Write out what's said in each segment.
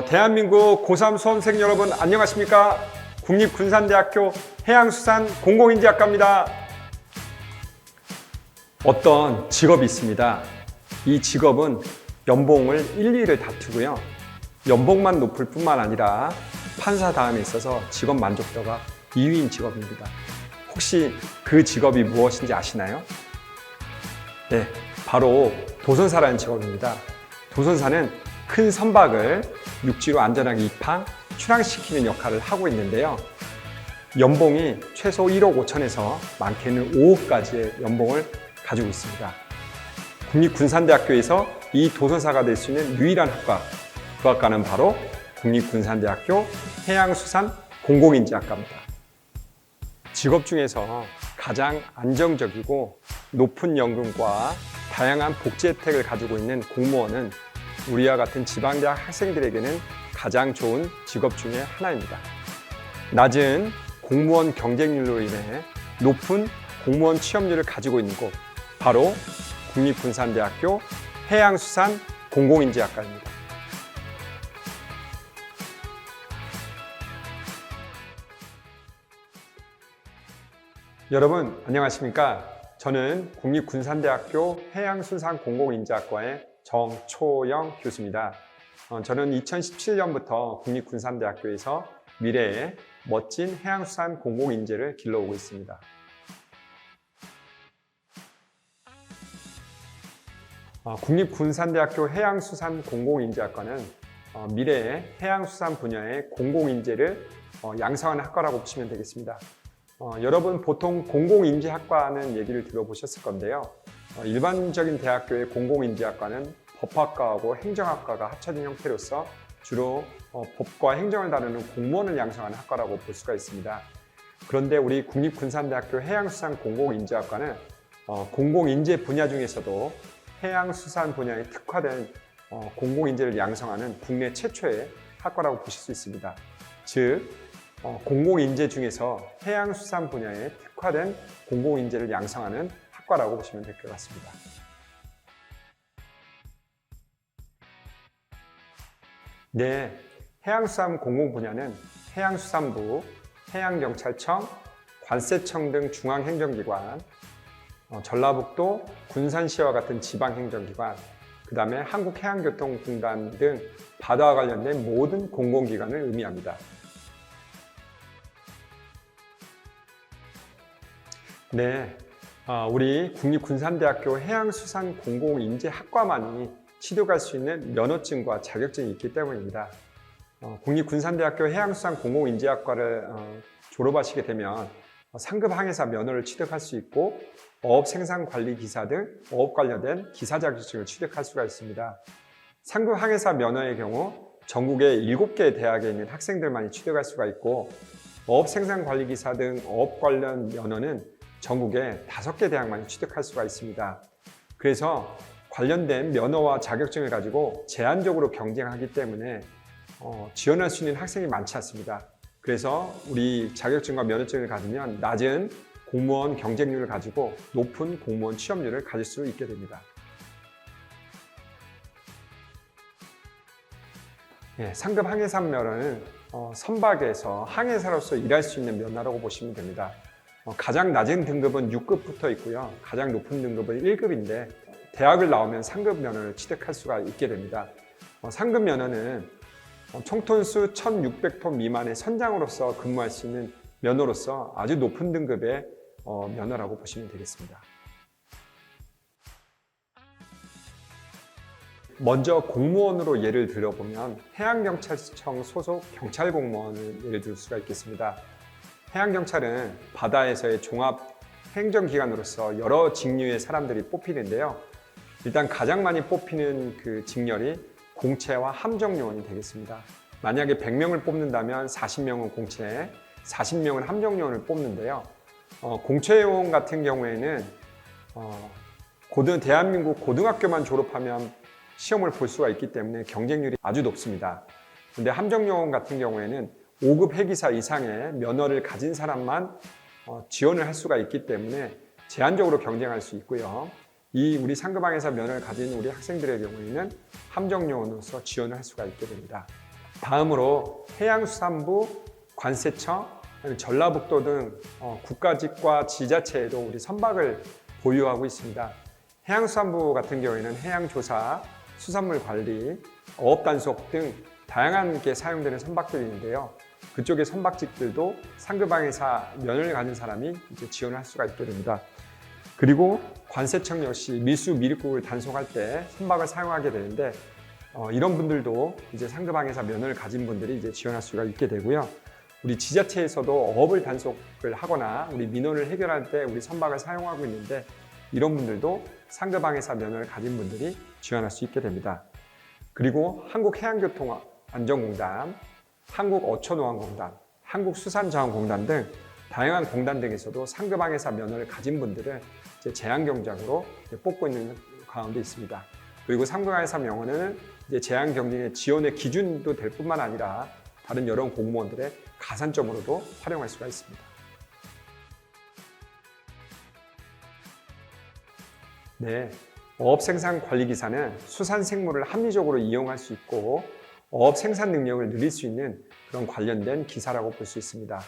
대한민국 고3 수험생 여러분 안녕하십니까? 국립군산대학교 해양수산공공인지학과입니다. 어떤 직업이 있습니다. 이 직업은 연봉을 1, 2위를 다투고요. 연봉만 높을 뿐만 아니라 판사 다음에 있어서 직업 만족도가 2위인 직업입니다. 혹시 그 직업이 무엇인지 아시나요? 네, 바로 도선사라는 직업입니다. 도선사는 큰 선박을 육지로 안전하게 입항, 출항시키는 역할을 하고 있는데요. 연봉이 최소 1억 5천에서 많게는 5억까지의 연봉을 가지고 있습니다. 국립군산대학교에서 이 도선사가 될 수 있는 유일한 학과, 그 학과는 바로 국립군산대학교 해양수산공공인지학과입니다. 직업 중에서 가장 안정적이고 높은 연금과 다양한 복지 혜택을 가지고 있는 공무원은 우리와 같은 지방대학 학생들에게는 가장 좋은 직업 중에 하나입니다. 낮은 공무원 경쟁률로 인해 높은 공무원 취업률을 가지고 있는 곳, 바로 국립군산대학교 해양수산공공인지학과입니다. 여러분 안녕하십니까? 저는 국립군산대학교 해양수산공공인지학과의 정초영 교수입니다. 저는 2017년부터 국립군산대학교에서 미래의 멋진 해양수산 공공인재를 길러오고 있습니다. 국립군산대학교 해양수산공공인지학과는 미래의 해양수산 분야의 공공인재를 양성하는 학과라고 보시면 되겠습니다. 여러분 보통 공공인지학과는 얘기를 들어보셨을 건데요. 일반적인 대학교의 공공인지학과는 법학과하고 행정학과가 합쳐진 형태로서 주로 법과 행정을 다루는 공무원을 양성하는 학과라고 볼 수가 있습니다. 그런데 우리 국립군산대학교 해양수산공공인지학과는 공공인재 분야 중에서도 해양수산 분야에 특화된 공공인재를 양성하는 국내 최초의 학과라고 보실 수 있습니다. 즉, 공공인재 중에서 해양수산 분야에 특화된 공공인재를 양성하는 학과라고 보시면 될 것 같습니다. 네, 해양수산 공공 분야는 해양수산부, 해양경찰청, 관세청 등 중앙행정기관, 전라북도, 군산시와 같은 지방행정기관, 그 다음에 한국해양교통공단 등 바다와 관련된 모든 공공기관을 의미합니다. 네, 우리 국립군산대학교 해양수산공공인지학과만이 취득할 수 있는 면허증과 자격증이 있기 때문입니다. 국립군산대학교 해양수산공공인지학과를 졸업하시게 되면 상급 항해사 면허를 취득할 수 있고 어업생산관리기사 등 어업 관련된 기사 자격증을 취득할 수가 있습니다. 상급 항해사 면허의 경우 전국의 7개의 대학에 있는 학생들만이 취득할 수가 있고 어업생산관리기사 등 어업 관련 면허는 전국에 5개 대학만이 취득할 수가 있습니다. 그래서 관련된 면허와 자격증을 가지고 제한적으로 경쟁하기 때문에 지원할 수 있는 학생이 많지 않습니다. 그래서 우리 자격증과 면허증을 가지면 낮은 공무원 경쟁률을 가지고 높은 공무원 취업률을 가질 수 있게 됩니다. 상급 항해사 면허는 선박에서 항해사로서 일할 수 있는 면허라고 보시면 됩니다. 가장 낮은 등급은 6급부터 있고요. 가장 높은 등급은 1급인데 대학을 나오면 상급 면허를 취득할 수가 있게 됩니다. 상급 면허는 총톤수 1,600톤 미만의 선장으로서 근무할 수 있는 면허로서 아주 높은 등급의 면허라고 보시면 되겠습니다. 먼저 공무원으로 예를 들어보면 해양경찰청 소속 경찰공무원을 예를 들 수가 있겠습니다. 해양경찰은 바다에서의 종합 행정기관으로서 여러 직류의 사람들이 뽑히는데요. 일단 가장 많이 뽑히는 그 직렬이 공채와 함정요원이 되겠습니다. 만약에 100명을 뽑는다면 40명은 공채, 40명은 함정요원을 뽑는데요. 공채요원 같은 경우에는 대한민국 고등학교만 졸업하면 시험을 볼 수가 있기 때문에 경쟁률이 아주 높습니다. 그런데 함정요원 같은 경우에는 5급 해기사 이상의 면허를 가진 사람만 지원을 할 수가 있기 때문에 제한적으로 경쟁할 수 있고요. 우리 상급항해사 면허를 가진 우리 학생들의 경우에는 함정요원으로서 지원을 할 수가 있게 됩니다. 다음으로 해양수산부, 관세청, 전라북도 등 국가직과 지자체에도 우리 선박을 보유하고 있습니다. 해양수산부 같은 경우에는 해양조사, 수산물 관리, 어업단속 등 다양한 게 사용되는 선박들이 있는데요. 그쪽의 선박직들도 상급항해사 면허를 가진 사람이 이제 지원을 할 수가 있게 됩니다. 그리고 관세청 역시 밀수 미립국을 단속할 때 선박을 사용하게 되는데 이런 분들도 이제 상급항해사 면허를 가진 분들이 이제 지원할 수가 있게 되고요. 우리 지자체에서도 어업을 단속을 하거나 우리 민원을 해결할 때 우리 선박을 사용하고 있는데 이런 분들도 상급항해사 면허를 가진 분들이 지원할 수 있게 됩니다. 그리고 한국해양교통안전공단, 한국어촌호환공단, 한국수산자원공단 등 다양한 공단 등에서도 상급항해사 면허를 가진 분들을 이제 제한경작으로 뽑고 있는 가운데 있습니다. 그리고 상급항해사 면허는 이제 제한경쟁의 지원의 기준도 될 뿐만 아니라 다른 여러 공무원들의 가산점으로도 활용할 수가 있습니다. 네, 어업생산관리기사는 수산생물을 합리적으로 이용할 수 있고 어업생산 능력을 늘릴 수 있는 그런 관련된 기사라고 볼 수 있습니다.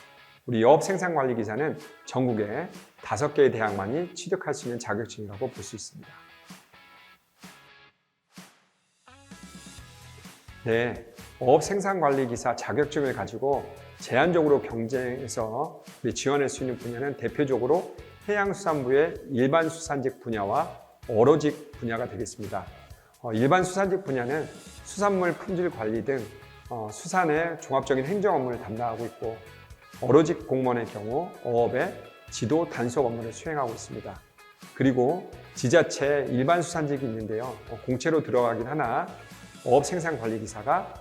우리 어업생산관리기사는 전국에 5개의 대학만이 취득할 수 있는 자격증이라고 볼 수 있습니다. 네, 어업생산관리기사 자격증을 가지고 제한적으로 경쟁에서 지원할 수 있는 분야는 대표적으로 해양수산부의 일반수산직 분야와 어로직 분야가 되겠습니다. 일반수산직 분야는 수산물 품질 관리 등 수산의 종합적인 행정 업무를 담당하고 있고 어로직 공무원의 경우 어업의 지도 단속 업무를 수행하고 있습니다. 그리고 지자체 일반수산직이 있는데요. 공채로 들어가긴 하나 어업생산관리기사가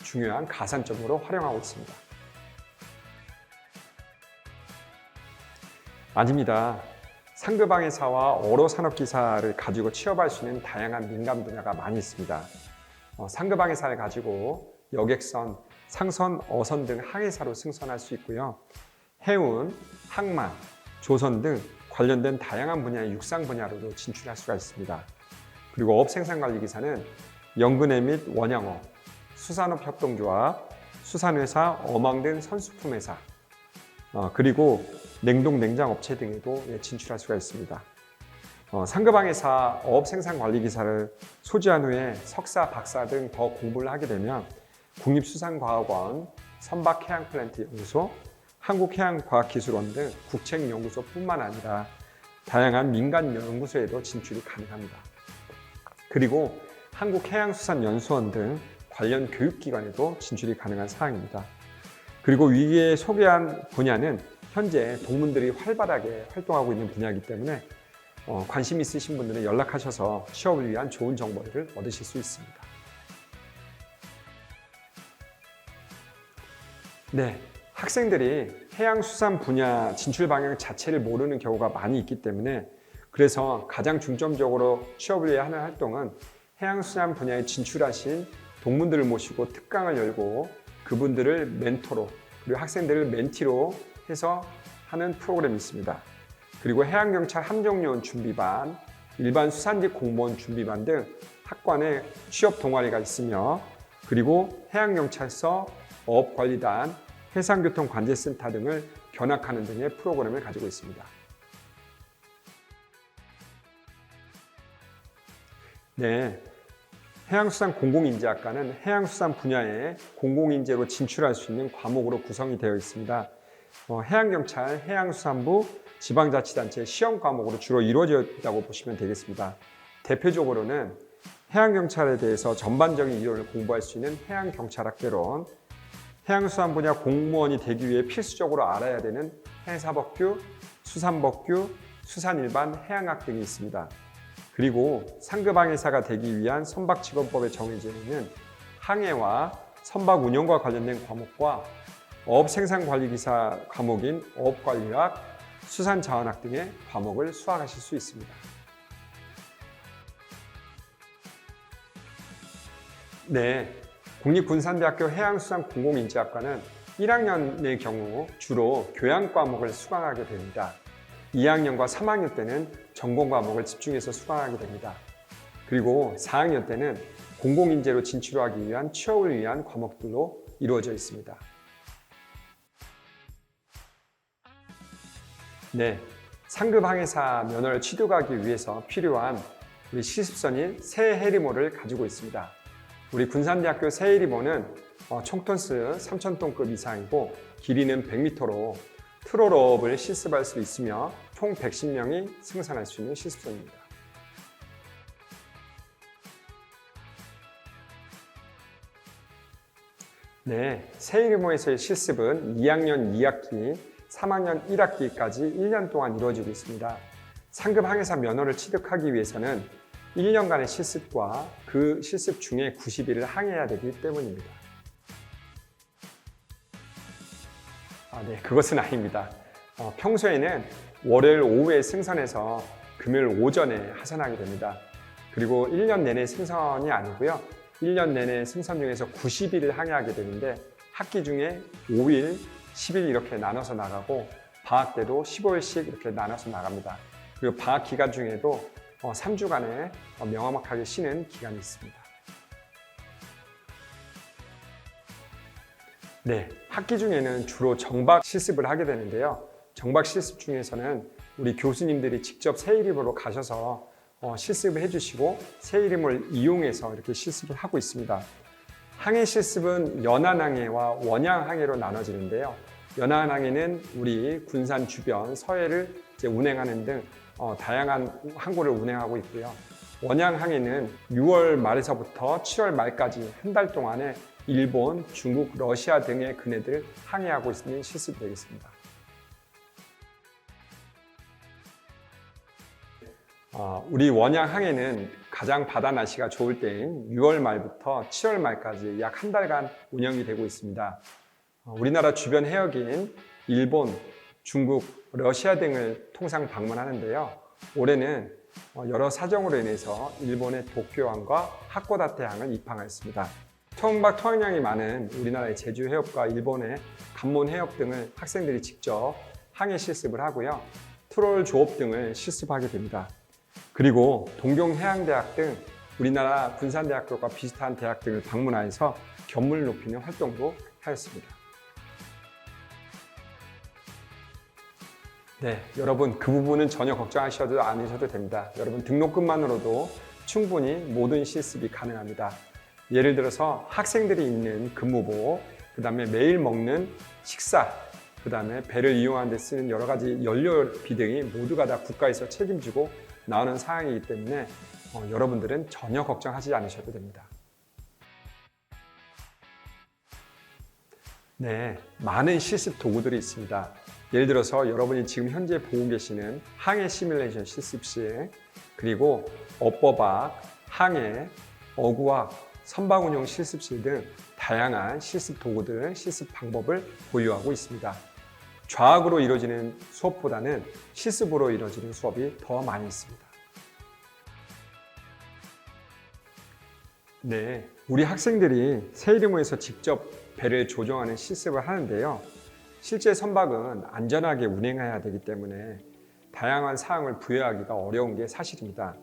중요한 가산점으로 활용하고 있습니다. 아닙니다. 상급항해사와 어로산업기사를 가지고 취업할 수 있는 다양한 민간 분야가 많이 있습니다. 상급항해사를 가지고 여객선, 상선, 어선 등 항해사로 승선할 수 있고요. 해운, 항만, 조선 등 관련된 다양한 분야의 육상 분야로도 진출할 수가 있습니다. 그리고 어업생산관리기사는 연근해 및 원양업, 수산업협동조합, 수산회사, 어망 등 선수품회사, 그리고 냉동 냉장업체 등에도 진출할 수가 있습니다. 상급항해사 어업생산관리기사를 소지한 후에 석사, 박사 등 더 공부를 하게 되면 국립수산과학원, 선박해양플랜트연구소, 한국해양과학기술원 등 국책연구소뿐만 아니라 다양한 민간 연구소에도 진출이 가능합니다. 그리고 한국해양수산연수원 등 관련 교육기관에도 진출이 가능한 사항입니다. 그리고 위에 소개한 분야는 현재 동문들이 활발하게 활동하고 있는 분야이기 때문에 관심 있으신 분들은 연락하셔서 취업을 위한 좋은 정보를 얻으실 수 있습니다. 네, 학생들이 해양수산 분야 진출 방향 자체를 모르는 경우가 많이 있기 때문에 그래서 가장 중점적으로 취업을 위해 하는 활동은 해양수산 분야에 진출하신 동문들을 모시고 특강을 열고 그분들을 멘토로 그리고 학생들을 멘티로 해서 하는 프로그램이 있습니다. 그리고 해양경찰 함정요원 준비반, 일반 수산직 공무원 준비반 등 학관에 취업 동아리가 있으며 그리고 해양경찰서, 어업관리단, 해상교통관제센터 등을 견학하는 등의 프로그램을 가지고 있습니다. 네, 해양수산 공공인재학과는 해양수산 분야에 공공인재로 진출할 수 있는 과목으로 구성이 되어 있습니다. 해양경찰, 해양수산부, 지방자치단체 시험 과목으로 주로 이루어져 있다고 보시면 되겠습니다. 대표적으로는 해양경찰에 대해서 전반적인 이론을 공부할 수 있는 해양경찰학개론, 해양수산 분야 공무원이 되기 위해 필수적으로 알아야 되는 해사법규, 수산법규, 수산일반, 해양학 등이 있습니다. 그리고 상급항해사가 되기 위한 선박직원법에 정해져 있는 항해와 선박 운영과 관련된 과목과 어업생산관리기사 과목인 어업관리학, 수산자원학 등의 과목을 수학하실 수 있습니다. 네, 국립군산대학교 해양수산공공인재학과는 1학년의 경우 주로 교양 과목을 수강하게 됩니다. 2학년과 3학년 때는 전공 과목을 집중해서 수강하게 됩니다. 그리고 4학년 때는 공공인재로 진출하기 위한 취업을 위한 과목들로 이루어져 있습니다. 네, 상급 항해사 면허를 취득하기 위해서 필요한 우리 실습선인 새 해리모를 가지고 있습니다. 우리 군산대학교 새 해리모는 총톤수 3,000톤급 이상이고 길이는 100m로 트롤업을 실습할 수 있으며 총 110명이 승선할 수 있는 실습선입니다. 네, 새 해리모에서의 실습은 2학년 2학기, 3학년 1학기까지 1년 동안 이루어지고 있습니다. 상급 항해사 면허를 취득하기 위해서는 1년간의 실습과 그 실습 중에 90일을 항해해야 되기 때문입니다. 네, 그것은 아닙니다. 평소에는 월요일 오후에 승선해서 금요일 오전에 하선하게 됩니다. 그리고 1년 내내 승선이 아니고요. 1년 내내 승선 중에서 90일을 항해하게 되는데 학기 중에 5일, 10일 이렇게 나눠서 나가고 방학 때도 15일씩 이렇게 나눠서 나갑니다. 그리고 방학 기간 중에도 3주간의 명확하게 쉬는 기간이 있습니다. 네, 학기 중에는 주로 정박 실습을 하게 되는데요. 정박 실습 중에서는 우리 교수님들이 직접 새 해리모로 가셔서 실습을 해주시고 새 해리모를 이용해서 이렇게 실습을 하고 있습니다. 항해 실습은 연안항해와 원양항해로 나눠지는데요. 연안항해는 우리 군산 주변 서해를 운행하는 등 다양한 항구를 운행하고 있고요. 원양항해는 6월 말에서부터 7월 말까지 한 달 동안에 일본, 중국, 러시아 등의 근해들을 항해하고 있는 실습이 되겠습니다. 우리 원양항해는 가장 바다 날씨가 좋을 때인 6월 말부터 7월 말까지 약 한 달간 운영이 되고 있습니다. 우리나라 주변 해역인 일본, 중국, 러시아 등을 통상 방문하는데요. 올해는 여러 사정으로 인해서 일본의 도쿄항과 하코다테항을 입항하였습니다. 토막박 토항량이 많은 우리나라의 제주 해역과 일본의 간몬 해역 등을 학생들이 직접 항해 실습을 하고요. 트롤 조업 등을 실습하게 됩니다. 그리고 동경해양대학 등 우리나라 군산대학교과 비슷한 대학 등을 방문하여서 견문을 높이는 활동도 하였습니다. 네, 여러분 그 부분은 전혀 걱정하셔도 않으셔도 됩니다. 여러분 등록금만으로도 충분히 모든 실습이 가능합니다. 예를 들어서 학생들이 입는 근무복, 그 다음에 매일 먹는 식사, 그 다음에 배를 이용하는 데 쓰는 여러 가지 연료비 등이 모두가 다 국가에서 책임지고 나오는 사항이기 때문에 여러분들은 전혀 걱정하지 않으셔도 됩니다. 네, 많은 실습 도구들이 있습니다. 예를 들어서 여러분이 지금 현재 보고 계시는 항해 시뮬레이션 실습실, 그리고 어법학, 항해, 어구학, 선박운용 실습실 등 다양한 실습 도구들, 실습 방법을 보유하고 있습니다. 좌학으로 이루어지는 수업보다는 실습으로 이루어지는 수업이 더 많이 있습니다. 네, 우리 학생들이 새 해리모에서 직접 배를 조종하는 실습을 하는데요. 실제 선박은 안전하게 운행해야 되기 때문에 다양한 사항을 부여하기가 어려운 게 사실입니다.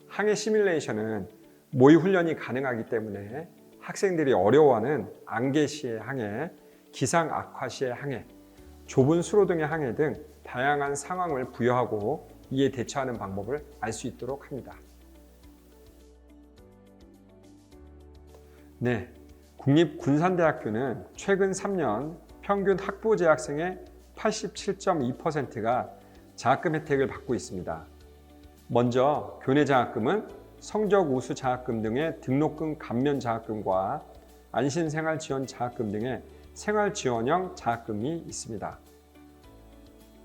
항해 시뮬레이션은 모의 훈련이 가능하기 때문에 학생들이 어려워하는 안개 시의 항해, 기상 악화 시의 항해, 좁은 수로 등의 항해 등 다양한 상황을 부여하고 이에 대처하는 방법을 알 수 있도록 합니다. 네, 국립군산대학교는 최근 3년 평균 학부 재학생의 87.2%가 장학금 혜택을 받고 있습니다. 먼저 교내 장학금은 성적 우수 장학금 등의 등록금 감면 장학금과 안심생활 지원 장학금 등의 생활 지원형 장학금이 있습니다.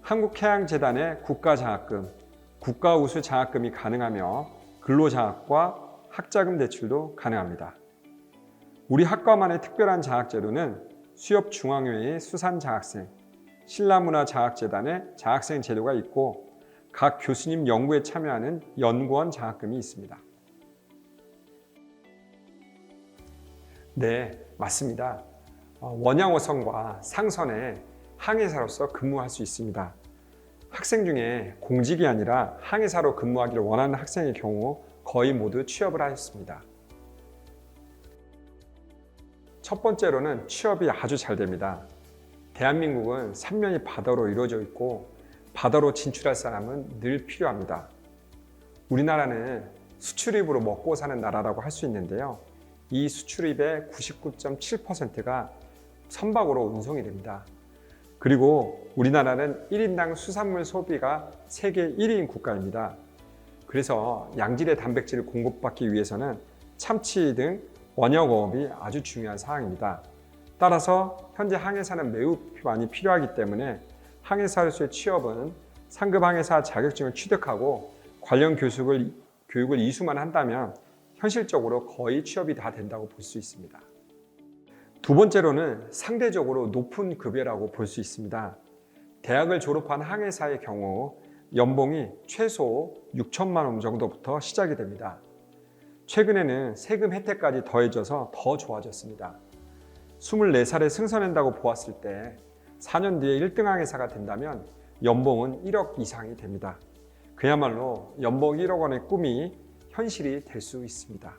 한국해양재단의 국가장학금, 국가우수 장학금이 가능하며 근로장학과 학자금 대출도 가능합니다. 우리 학과만의 특별한 장학제도는 수협중앙회의 수산장학생, 신라문화장학재단의 장학생 제도가 있고 각 교수님 연구에 참여하는 연구원 장학금이 있습니다. 네, 맞습니다. 원양어선과 상선에 항해사로서 근무할 수 있습니다. 학생 중에 공직이 아니라 항해사로 근무하기를 원하는 학생의 경우 거의 모두 취업을 하였습니다. 첫 번째로는 취업이 아주 잘 됩니다. 대한민국은 삼면이 바다로 이루어져 있고 바다로 진출할 사람은 늘 필요합니다. 우리나라는 수출입으로 먹고 사는 나라라고 할 수 있는데요. 이 수출입의 99.7%가 선박으로 운송이 됩니다. 그리고 우리나라는 1인당 수산물 소비가 세계 1위인 국가입니다. 그래서 양질의 단백질을 공급받기 위해서는 참치 등 원형어업이 아주 중요한 사항입니다. 따라서 현재 항해사는 매우 많이 필요하기 때문에 항해사로서의 취업은 상급 항해사 자격증을 취득하고 관련 교육을 이수만 한다면 현실적으로 거의 취업이 다 된다고 볼 수 있습니다. 두 번째로는 상대적으로 높은 급여라고 볼 수 있습니다. 대학을 졸업한 항해사의 경우 연봉이 최소 6천만 원 정도부터 시작이 됩니다. 최근에는 세금 혜택까지 더해져서 더 좋아졌습니다. 24살에 승선한다고 보았을 때 4년 뒤에 1등 항해사가 된다면 연봉은 1억 이상이 됩니다. 그야말로 연봉 1억 원의 꿈이 현실이 될 수 있습니다.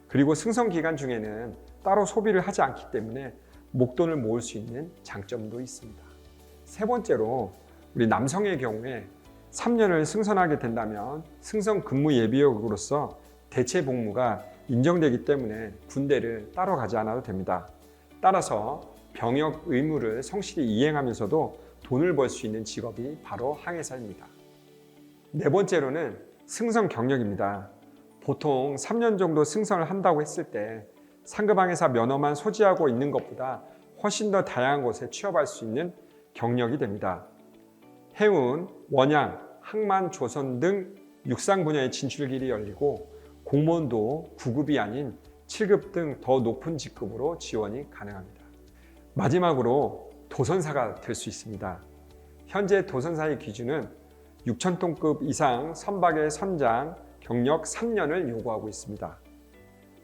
그리고 승선 기간 중에는 따로 소비를 하지 않기 때문에 목돈을 모을 수 있는 장점도 있습니다. 세 번째로 우리 남성의 경우에 3년을 승선하게 된다면 승선 근무 예비역으로서 대체 복무가 인정되기 때문에 군대를 따로 가지 않아도 됩니다. 따라서 병역 의무를 성실히 이행하면서도 돈을 벌 수 있는 직업이 바로 항해사입니다. 네 번째로는 승선 경력입니다. 보통 3년 정도 승선을 한다고 했을 때 상급 항해사 면허만 소지하고 있는 것보다 훨씬 더 다양한 곳에 취업할 수 있는 경력이 됩니다. 해운, 원양, 항만, 조선 등 육상 분야의 진출길이 열리고 공무원도 9급이 아닌 7급 등 더 높은 직급으로 지원이 가능합니다. 마지막으로 도선사가 될 수 있습니다. 현재 도선사의 기준은 6,000톤급 이상 선박의 선장, 경력 3년을 요구하고 있습니다.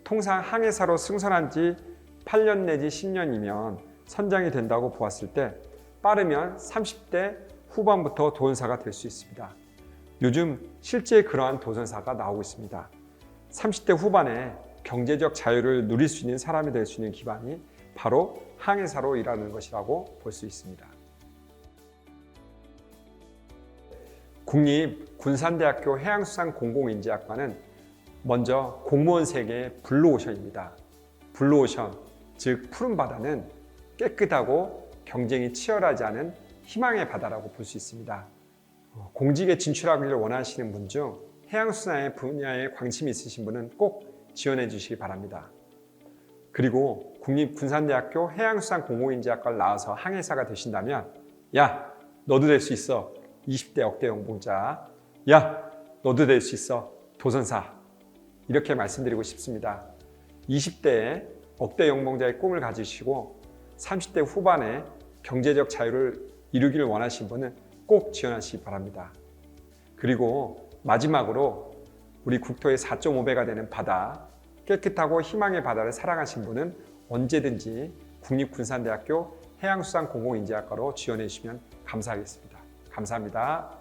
통상 항해사로 승선한 지 8년 내지 10년이면 선장이 된다고 보았을 때 빠르면 30대 후반부터 도선사가 될 수 있습니다. 요즘 실제 그러한 도선사가 나오고 있습니다. 30대 후반에 경제적 자유를 누릴 수 있는 사람이 될 수 있는 기반이 바로 항해사로 일하는 것이라고 볼 수 있습니다. 국립군산대학교 해양수산공공인지학과는 먼저 공무원 세계의 블루오션입니다. 블루오션, 즉 푸른 바다는 깨끗하고 경쟁이 치열하지 않은 희망의 바다라고 볼 수 있습니다. 공직에 진출하기를 원하시는 분 중 해양수산 분야에 관심이 있으신 분은 꼭 지원해 주시기 바랍니다. 그리고 국립군산대학교 해양수산공공인지학과를 나와서 항해사가 되신다면 야, 너도 될 수 있어. 20대 억대 연봉자. 야, 너도 될 수 있어. 도선사. 이렇게 말씀드리고 싶습니다. 20대에 억대 연봉자의 꿈을 가지시고 30대 후반에 경제적 자유를 이루기를 원하시는 분은 꼭 지원하시기 바랍니다. 그리고 마지막으로 우리 국토의 4.5배가 되는 바다, 깨끗하고 희망의 바다를 사랑하신 분은 언제든지 국립군산대학교 해양수산공공인지학과로 지원해 주시면 감사하겠습니다. 감사합니다.